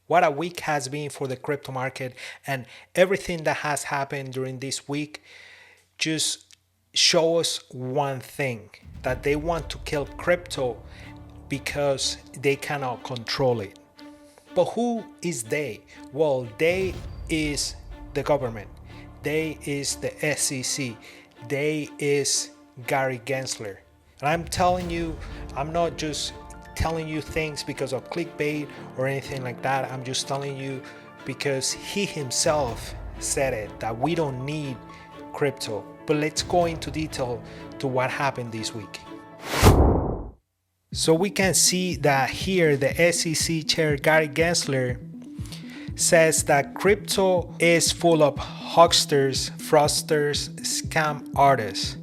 What a week has been for the crypto market, and everything that has happened during this week just show us one thing, that they want to kill crypto because they cannot control it. But who is they? Well, they is the government. They is the SEC. They is Gary Gensler. And I'm telling you, I'm not just telling you things because of clickbait or anything like that. I'm just telling you because he himself said it, that we don't need crypto. But let's go into detail to what happened this week. So we can see that here the SEC chair Gary Gensler says that crypto is full of hucksters, fraudsters, scam artists.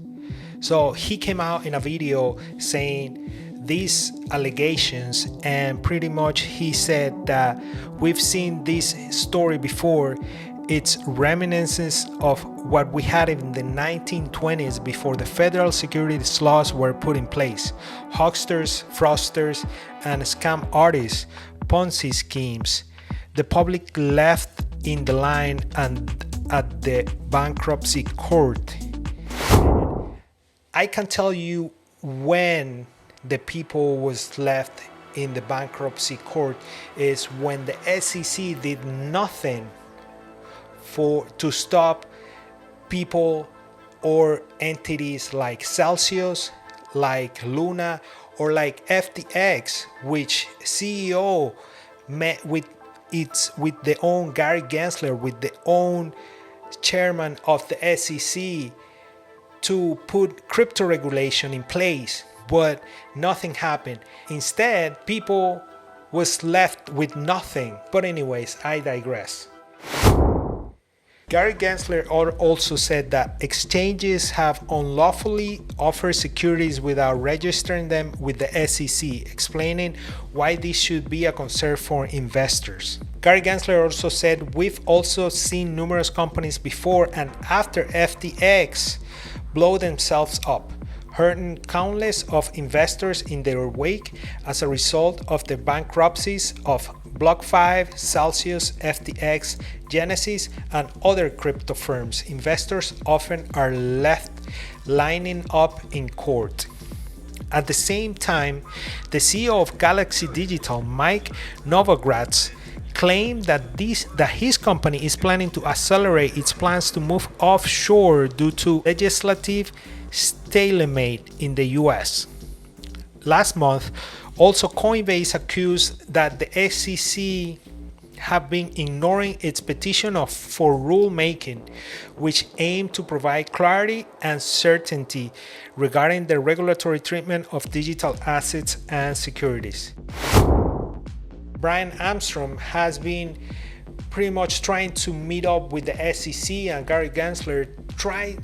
So he came out in a video saying these allegations, and pretty much he said that we've seen this story before. It's reminiscences of what we had in the 1920s before the federal securities laws were put in place. Hucksters, fraudsters, and scam artists, Ponzi schemes. The public left in the line and at the bankruptcy court. I can tell you when the people was left in the bankruptcy court is when the SEC did nothing to stop people or entities like Celsius, like Luna, or like FTX, which CEO met with the own Gary Gensler, with the own chairman of the SEC, to put crypto regulation in place, but nothing happened. Instead, people was left with nothing. But anyways, I digress. Gary Gensler also said that exchanges have unlawfully offered securities without registering them with the SEC, explaining why this should be a concern for investors. Gary Gensler also said, we've also seen numerous companies before and after FTX blow themselves up, hurting countless of investors in their wake as a result of the bankruptcies of BlockFi, Celsius, FTX, Genesis, and other crypto firms. Investors often are left lining up in court. At the same time, the CEO of Galaxy Digital, Mike Novogratz, claimed that his company is planning to accelerate its plans to move offshore due to legislative stalemate in the US. Last month, also Coinbase accused that the SEC have been ignoring its petition for rulemaking, which aimed to provide clarity and certainty regarding the regulatory treatment of digital assets and securities. Brian Armstrong has been pretty much trying to meet up with the SEC and Gary Gensler, try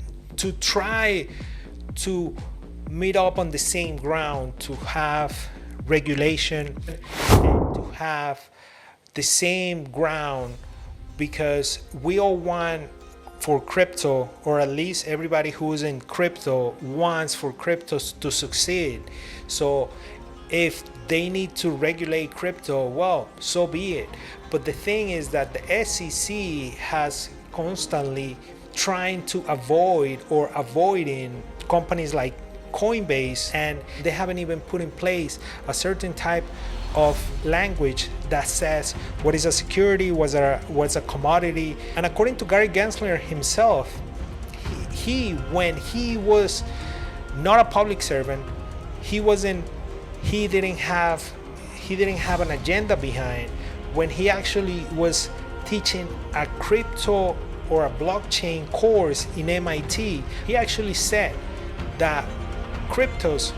to meet up on the same ground, to have regulation and to have the same ground, because we all want for crypto, or at least everybody who's in crypto wants for cryptos to succeed. So if they need to regulate crypto, well, so be it. But the thing is that the SEC has constantly trying to avoiding companies like Coinbase, and they haven't even put in place a certain type of language that says what is a security, what's a commodity. And according to Gary Gensler himself, he when he was not a public servant, he didn't have an agenda behind. When he actually was teaching a crypto or a blockchain course in MIT, he actually said that cryptos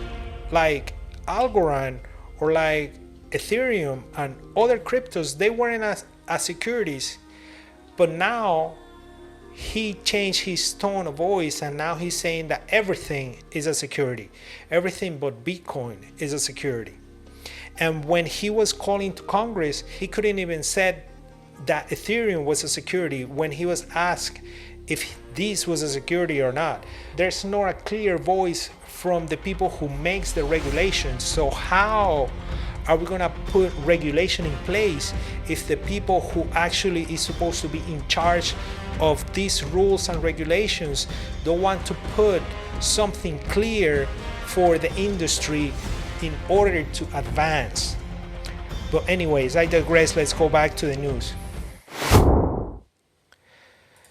like Algorand or like Ethereum and other cryptos, they weren't as securities. But now he changed his tone of voice, and now he's saying that everything is a security. Everything but Bitcoin is a security. And when he was calling to Congress, he couldn't even say that Ethereum was a security when he was asked if this was a security or not. There's not a clear voice from the people who makes the regulations. So how are we gonna put regulation in place if the people who actually is supposed to be in charge of these rules and regulations don't want to put something clear for the industry in order to advance? But anyways, I digress. Let's go back to the news.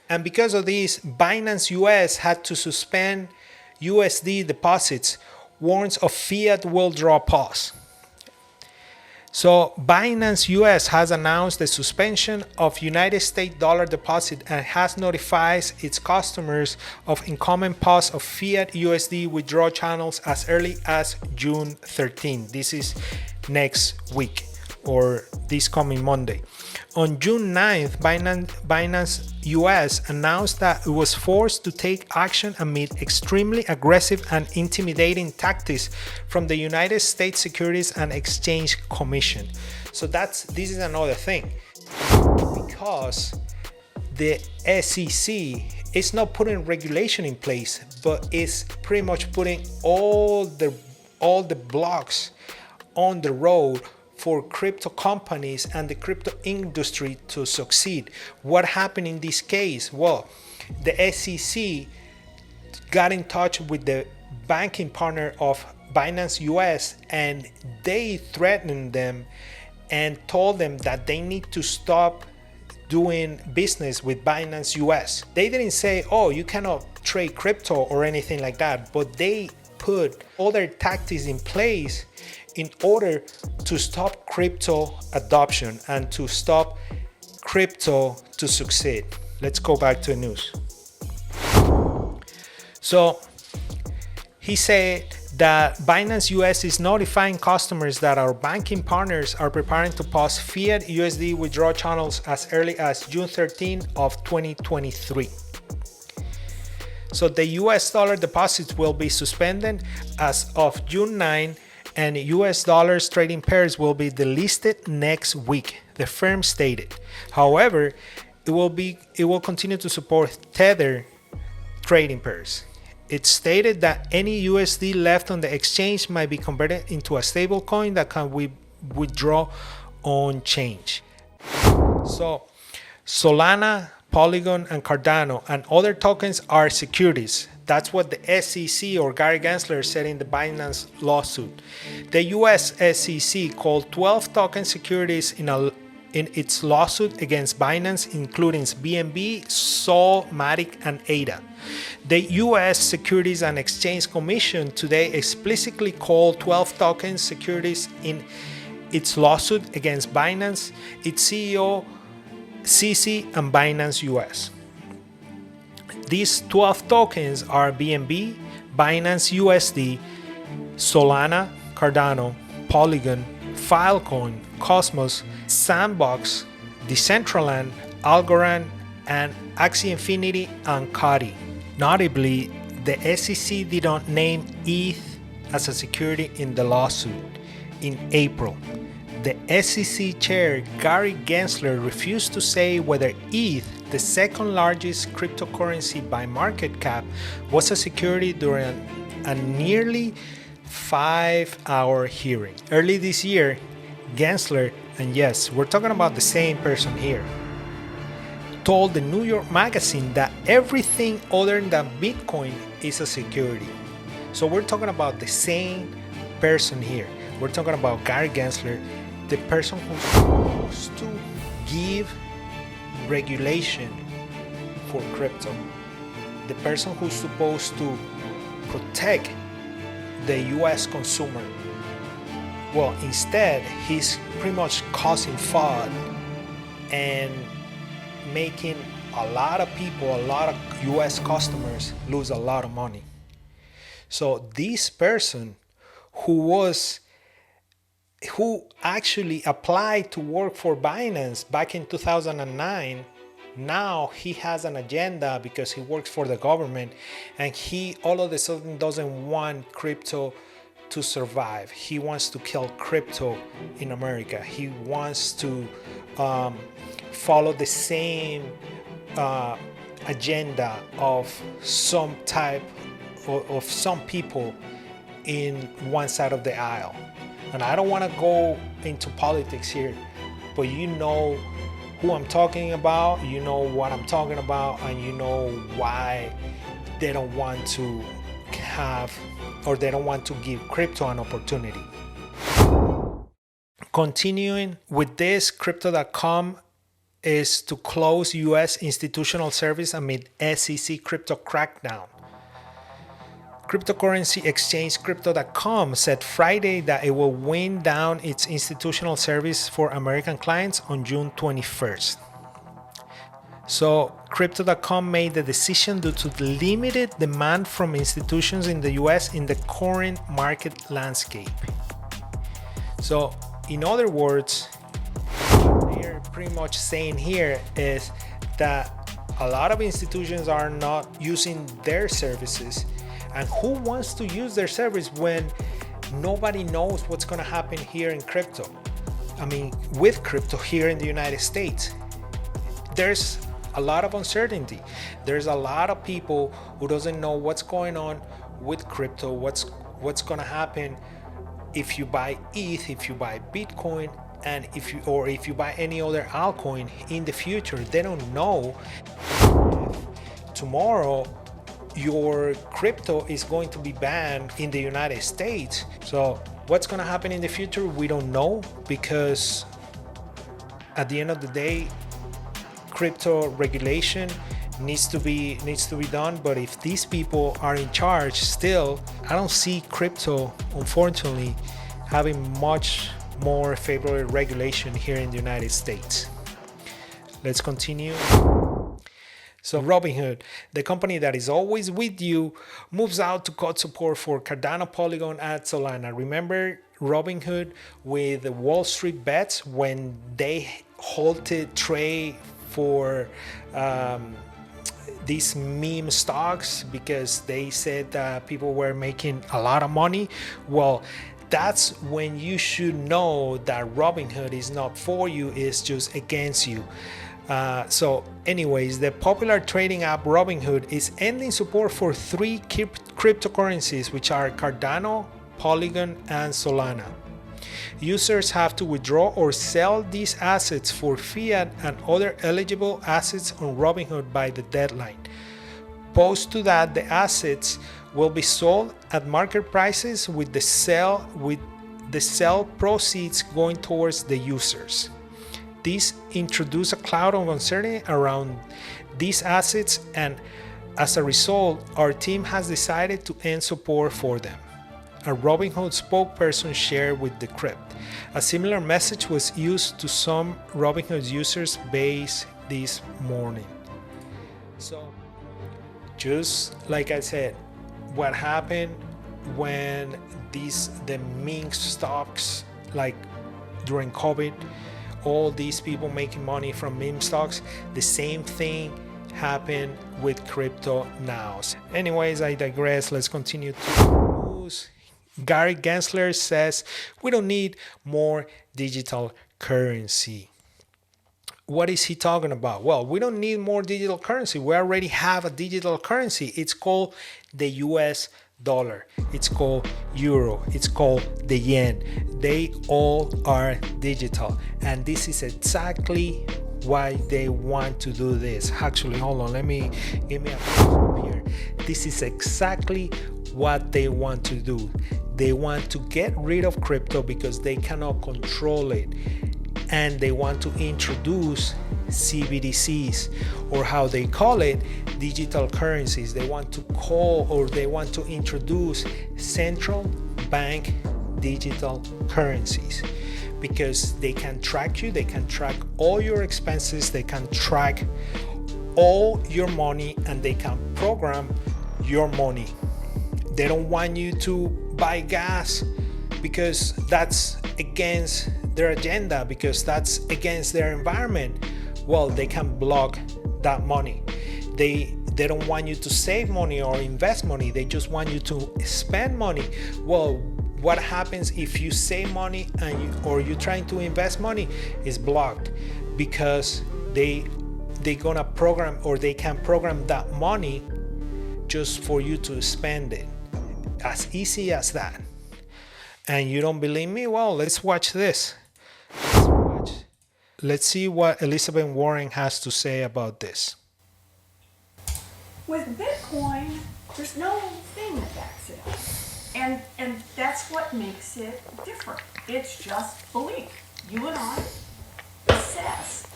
And because of this, Binance US had to suspend USD deposits, warns of fiat withdrawal pause. So Binance US has announced the suspension of United States dollar deposit and has notified its customers of incoming pause of fiat USD withdrawal channels as early as June 13. This is next week or this coming Monday. On June 9th, Binance US announced that it was forced to take action amid extremely aggressive and intimidating tactics from the United States Securities and Exchange Commission. So this is another thing, because the SEC is not putting regulation in place, but is pretty much putting all the blocks on the road for crypto companies and the crypto industry to succeed. What happened in this case? Well, the SEC got in touch with the banking partner of Binance US, and they threatened them and told them that they need to stop doing business with Binance US. They didn't say, oh, you cannot trade crypto or anything like that, but they put all their tactics in place in order to stop crypto adoption and to stop crypto to succeed. Let's go back to the news. So he said that Binance US is notifying customers that our banking partners are preparing to pause fiat USD withdrawal channels as early as June 13 of 2023. So the US dollar deposits will be suspended as of June 9, and US dollars trading pairs will be delisted next week, the firm stated. However, it will continue to support Tether trading pairs. It stated that any USD left on the exchange might be converted into a stable coin that can withdraw on change. So Solana, Polygon, and Cardano and other tokens are securities. That's what the SEC or Gary Gensler said in the Binance lawsuit. The US SEC called 12 token securities in its lawsuit against Binance, including BNB, Sol, Matic, and ADA. The US Securities and Exchange Commission today explicitly called 12 token securities in its lawsuit against Binance, its CEO, CC, and Binance US. These 12 tokens are BNB, Binance USD, Solana, Cardano, Polygon, Filecoin, Cosmos, Sandbox, Decentraland, Algorand, and Axie Infinity and Kati. Notably, the SEC did not name ETH as a security in the lawsuit. In April, the SEC chair Gary Gensler refused to say whether ETH, the second largest cryptocurrency by market cap, was a security during a nearly 5-hour hearing. Early this year, Gensler, and yes, we're talking about the same person here, told the New York Magazine that everything other than Bitcoin is a security. So we're talking about the same person here. We're talking about Gary Gensler, the person who's supposed to give regulation for crypto, the person who's supposed to protect the US consumer. Well, instead, he's pretty much causing fraud and making a lot of people, a lot of US customers lose a lot of money. So this person who actually applied to work for Binance back in 2009, now he has an agenda because he works for the government, and he all of a sudden doesn't want crypto to survive. He wants to kill crypto in America. He wants to follow the same agenda of some type of some people in one side of the aisle. And I don't want to go into politics here, but you know who I'm talking about, you know what I'm talking about, and you know why they don't want to have, or they don't want to give crypto an opportunity. Continuing with this, Crypto.com is to close US institutional service amid SEC crypto crackdown. Cryptocurrency exchange Crypto.com said Friday that it will wind down its institutional service for American clients on June 21st. So Crypto.com made the decision due to the limited demand from institutions in the US in the current market landscape. So in other words, what they're pretty much saying here is that a lot of institutions are not using their services. And who wants to use their service when nobody knows what's going to happen here in crypto? I mean, with crypto here in the United States, there's a lot of uncertainty. There's a lot of people who doesn't know what's going on with crypto, what's going to happen if you buy ETH, if you buy Bitcoin, and if you buy any other altcoin in the future. They don't know if tomorrow your crypto is going to be banned in the United States. So what's going to happen in the future, we don't know, because at the end of the day, crypto regulation needs to be done. But if these people are in charge still, I don't see crypto, unfortunately, having much more favorable regulation here in the United States. Let's continue. So Robinhood, the company that is always with you, moves out to cut support for Cardano, Polygon, and Solana. Remember Robinhood with the Wall Street bets when they halted trade for these meme stocks because they said that people were making a lot of money? Well, that's when you should know that Robinhood is not for you, it's just against you. So anyways, the popular trading app Robinhood is ending support for 3 cryptocurrencies, which are Cardano, Polygon, and Solana. Users have to withdraw or sell these assets for fiat and other eligible assets on Robinhood by the deadline. Post to that, the assets will be sold at market prices with the sell proceeds going towards the users. This introduces a cloud of uncertainty around these assets, and as a result, our team has decided to end support for them, a Robinhood spokesperson shared with Decrypt. A similar message was used to some Robinhood users base this morning. So, just like I said, what happened when the meme stocks, like during COVID, all these people making money from meme stocks, the same thing happened with crypto now. Anyways, I digress. Let's continue to news. Gary Gensler says we don't need more digital currency. What is he talking about? Well, we don't need more digital currency. We already have a digital currency. It's called the US dollar. It's called euro. It's called the yen. They all are digital. And this is exactly why they want to do this. Actually, hold on. Give me a flip here. This is exactly what they want to do. They want to get rid of crypto because they cannot control it. And they want to introduce CBDCs, or how they call it, digital currencies. They want to introduce central bank digital currencies because they can track you, they can track all your expenses, they can track all your money, and they can program your money. They don't want you to buy gas because that's against their agenda, because that's against their environment. Well, they can block that money. They don't want you to save money or invest money. They just want you to spend money. Well, what happens if you save money or you're trying to invest money is blocked, because they gonna program, or they can program that money just for you to spend it. As easy as that. And you don't believe me? Well, let's watch this. Let's see what Elizabeth Warren has to say about this. With Bitcoin, there's no thing that backs it up. And that's what makes it different. It's just belief. You and I assess.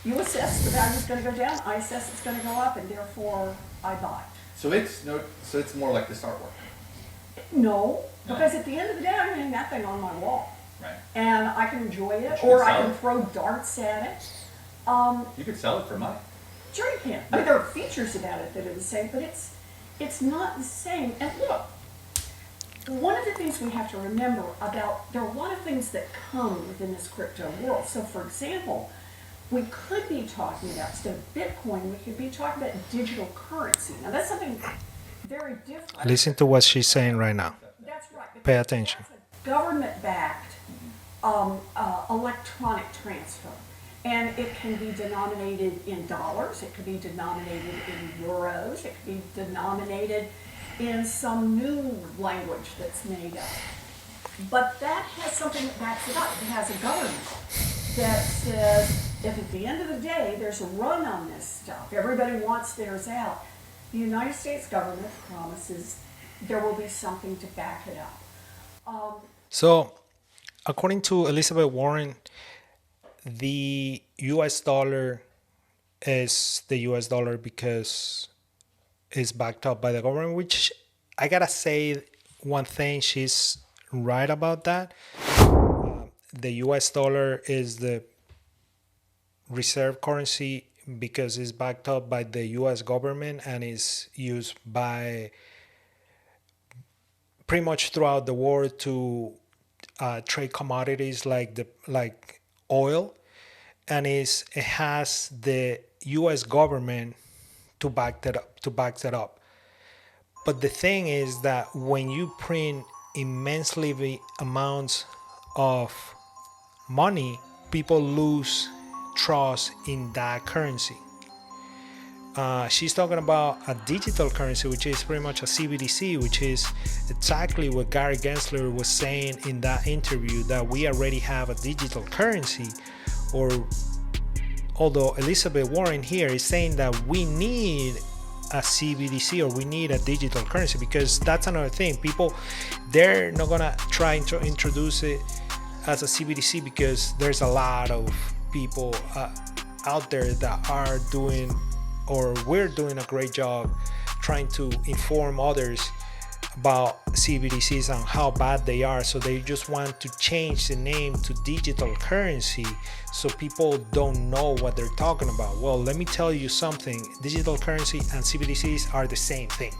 You assess the value's going to go down, I assess it's going to go up, and therefore I buy. So it's more like this artwork. No, because at the end of the day, I'm getting that thing on my wall. Right. And I can enjoy it, You or can I sell can it. throw darts at it. You could sell it for money. Sure you can. I mean, there are features about it that are the same, but it's not the same. And look, one of the things we have to remember about, there are a lot of things that come within this crypto world. So for example, we could be talking about, instead of Bitcoin, we could be talking about digital currency. Now that's something very different. Listen to what she's saying right now. That's right. Pay attention. That's a government-backed electronic transfer. And it can be denominated in dollars, it could be denominated in euros, it could be denominated in some new language that's made up. But that has something that backs it up. It has a government that says, if at the end of the day there's a run on this stuff, everybody wants theirs out, the United States government promises there will be something to back it up. So, according to Elizabeth Warren, the US dollar is the US dollar because it's backed up by the government, which I gotta say one thing, she's right about that. The US dollar is the reserve currency because it's backed up by the US government and is used by pretty much throughout the world to trade commodities like oil, and it has the U.S. government to back that up. But the thing is that when you print immensely amounts of money, people lose trust in that currency. She's talking about a digital currency, which is pretty much a CBDC, which is exactly what Gary Gensler was saying in that interview, that we already have a digital currency. Or although Elizabeth Warren here is saying that we need a CBDC or we need a digital currency, because that's another thing. People, they're not gonna try to introduce it as a CBDC because there's a lot of people out there that are doing, or we're doing a great job trying to inform others about CBDCs and how bad they are. So they just want to change the name to digital currency so people don't know what they're talking about. Well, let me tell you something. Digital currency and CBDCs are the same thing.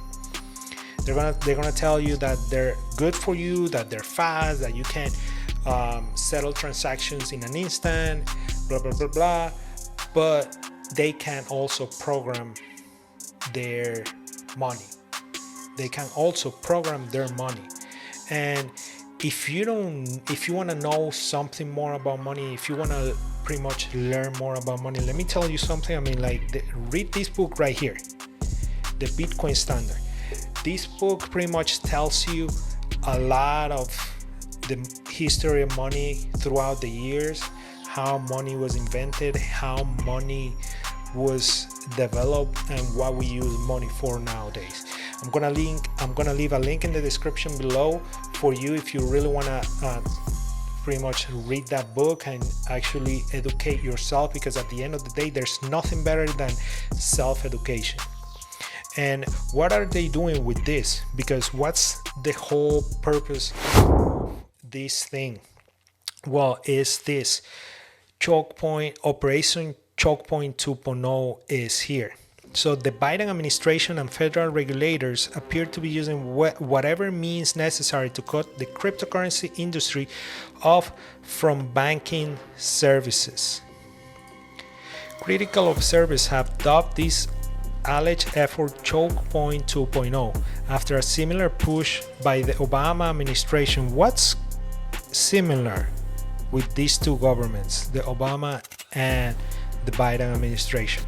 They're gonna tell you that they're good for you, that they're fast, that you can settle transactions in an instant, blah blah blah blah. But they can also program their money. They can also program their money. And if you want to know something more about money, if you want to pretty much learn more about money, let me tell you something. I mean, read this book right here, The Bitcoin Standard. This book pretty much tells you a lot of the history of money throughout the years, how money was invented, how money was developed, and what we use money for nowadays. I'm gonna leave a link in the description below for you if you really wanna pretty much read that book and actually educate yourself, because at the end of the day, there's nothing better than self-education. And what are they doing with this? Because what's the whole purpose of this thing? Well, is this choke point, Operation Choke Point 2.0 is here. So the Biden administration and federal regulators appear to be using whatever means necessary to cut the cryptocurrency industry off from banking services. Critical observers have dubbed this alleged effort Choke Point 2.0 after a similar push by the Obama administration. What's similar with these two governments, the Obama and the Biden administration?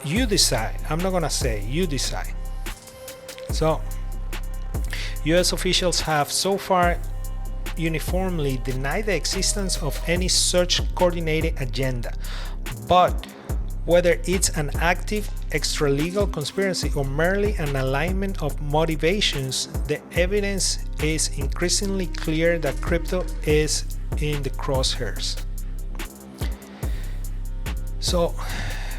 You decide. I'm not gonna say, you decide. So US officials have so far uniformly deny the existence of any such coordinated agenda, but whether it's an active extralegal conspiracy or merely an alignment of motivations, the evidence is increasingly clear that crypto is in the crosshairs. So,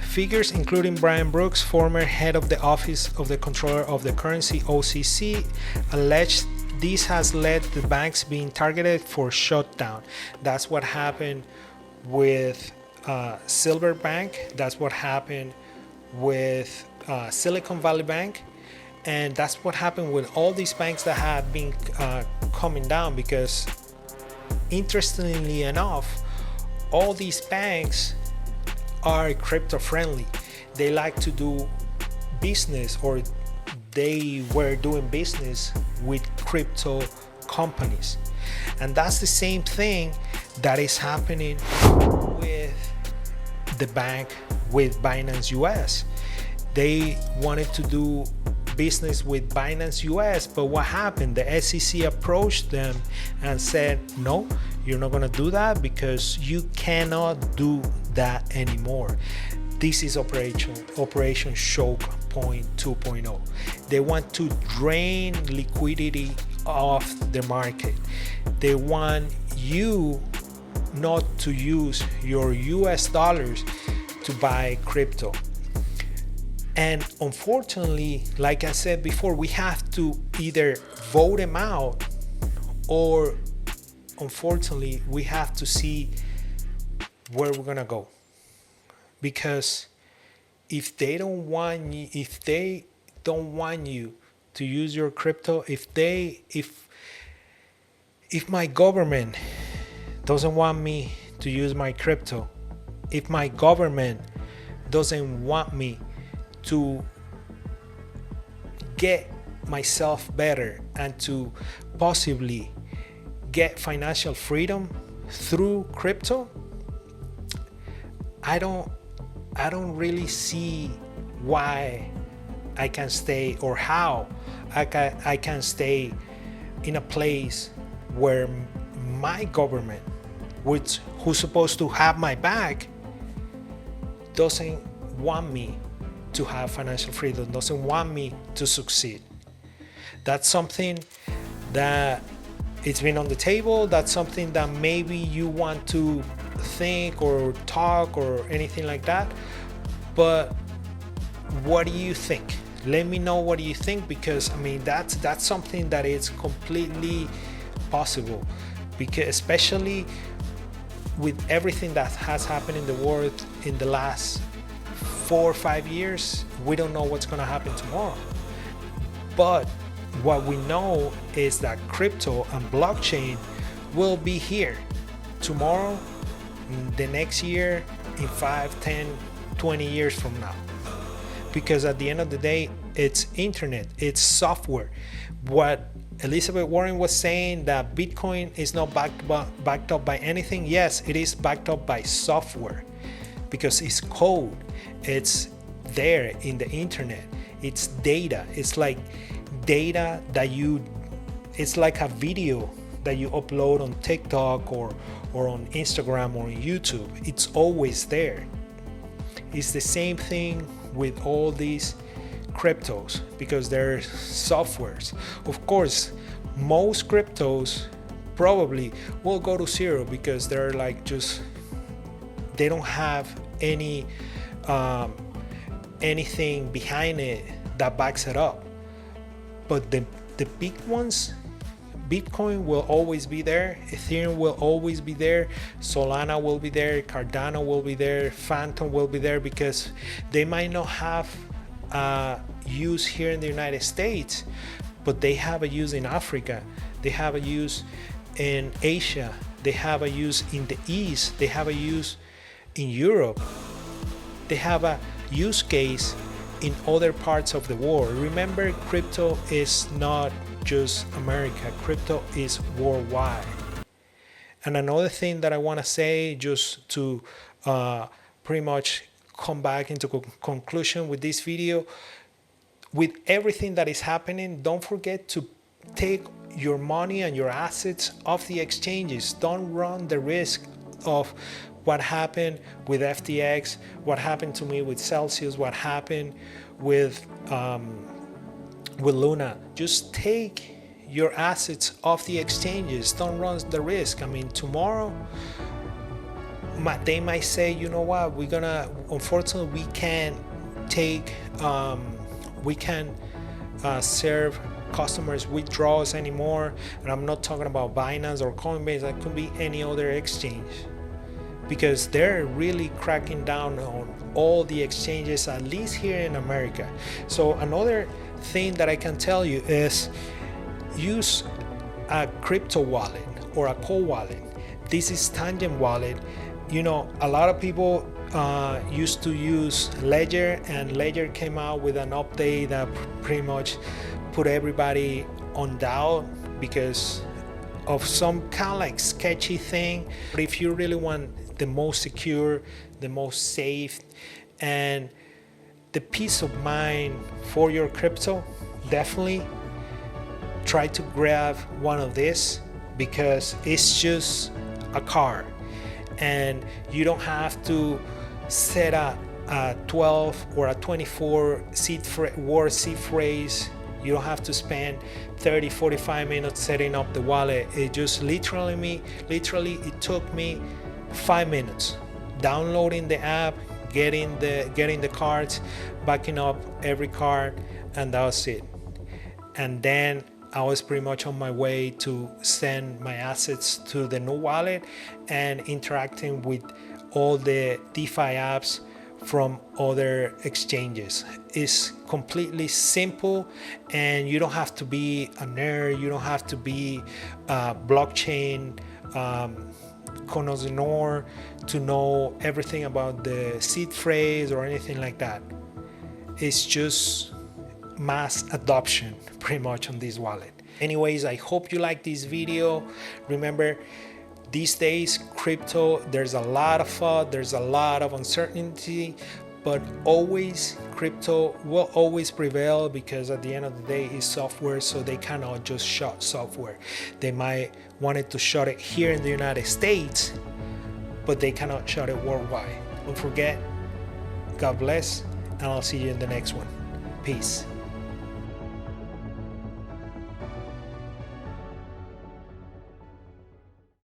figures including Brian Brooks, former head of the Office of the Controller of the Currency (OCC), alleged this has led to banks being targeted for shutdown. That's what happened with Silver Bank. That's what happened with Silicon Valley Bank. And that's what happened with all these banks that have been coming down, because interestingly enough, all these banks are crypto friendly. They like to do business, or they were doing business with crypto companies. And that's the same thing that is happening with the bank with Binance US. They wanted to do business with Binance US, but what happened? The SEC approached them and said, no, you're not going to do that because you cannot do that anymore. This is Operation Choke Point 2.0. They want to drain liquidity off the market. They want you not to use your US dollars to buy crypto. And unfortunately, like I said before, we have to either vote them out, or unfortunately, we have to see where we're gonna go. Because if they don't want you to use your crypto, if my government doesn't want me to use my crypto, if my government doesn't want me to get myself better and to possibly get financial freedom through crypto, I don't really see why I can stay, or how I can stay in a place where my government, who's supposed to have my back, doesn't want me to have financial freedom, doesn't want me to succeed. That's something that it's been on the table. That's something that maybe you want to think or talk or anything like that. But what do you think? Let me know what do you think, because I mean that's something that is completely possible, because especially with everything that has happened in the world in the last 4 or 5 years, we don't know what's going to happen tomorrow. But what we know is that crypto and blockchain will be here tomorrow, the next year, in 5, 10, 20 years from now. Because at the end of the day, it's internet, it's software. What Elizabeth Warren was saying, that Bitcoin is not backed up by anything. Yes, it is backed up by software, because it's code. It's there in the internet. It's data. It's like data that it's like a video that you upload on TikTok or on Instagram or on YouTube. It's always there. It's the same thing with all these cryptos, because they're softwares. Of course, most cryptos probably will go to zero, because they're like they don't have anything behind it that backs it up. But the big ones, Bitcoin will always be there, Ethereum will always be there, Solana will be there, Cardano will be there, Phantom will be there, because they might not have use here in the United States, but they have a use in Africa, they have a use in Asia, they have a use in the East, they have a use in Europe, they have a use case in other parts of the world. Remember, crypto is not just America, crypto is worldwide. And another thing that I want to say, just to pretty much come back into conclusion with this video, with everything that is happening, don't forget to take your money and your assets off the exchanges. Don't run the risk of what happened with FTX, what happened to me with Celsius, what happened with Luna. Just take your assets off the exchanges. Don't run the risk. I mean, tomorrow they might say, you know what, unfortunately we can't serve customers withdrawals anymore. And I'm not talking about Binance or Coinbase. That could be any other exchange, because they're really cracking down on all the exchanges, at least here in America. So another thing that I can tell you is use a crypto wallet or a cold wallet. This is Tangent Wallet. You know, a lot of people used to use Ledger, and Ledger came out with an update that pretty much put everybody on doubt because of some kind of like sketchy thing. But if you really want the most secure, the most safe, and the peace of mind for your crypto, definitely try to grab one of these, because it's just a card and you don't have to set a 12 or a 24 word seed phrase. You don't have to spend 30-45 minutes setting up the wallet. It just literally it took me 5 minutes downloading the app, getting the cards, backing up every card, and that was it. And then I was pretty much on my way to send my assets to the new wallet and interacting with all the DeFi apps from other exchanges. It's completely simple, and you don't have to be a nerd. You don't have to be a blockchain connoisseur to know everything about the seed phrase or anything like that. It's just mass adoption pretty much on this wallet. Anyways, I hope you like this video. Remember, these days crypto, there's a lot of FUD, there's a lot of uncertainty, but always crypto will always prevail, because at the end of the day it's software. So they cannot just shut software. They might wanted to shut it here in the United States, but they cannot shut it worldwide. Don't forget, God bless, and I'll see you in the next one. Peace.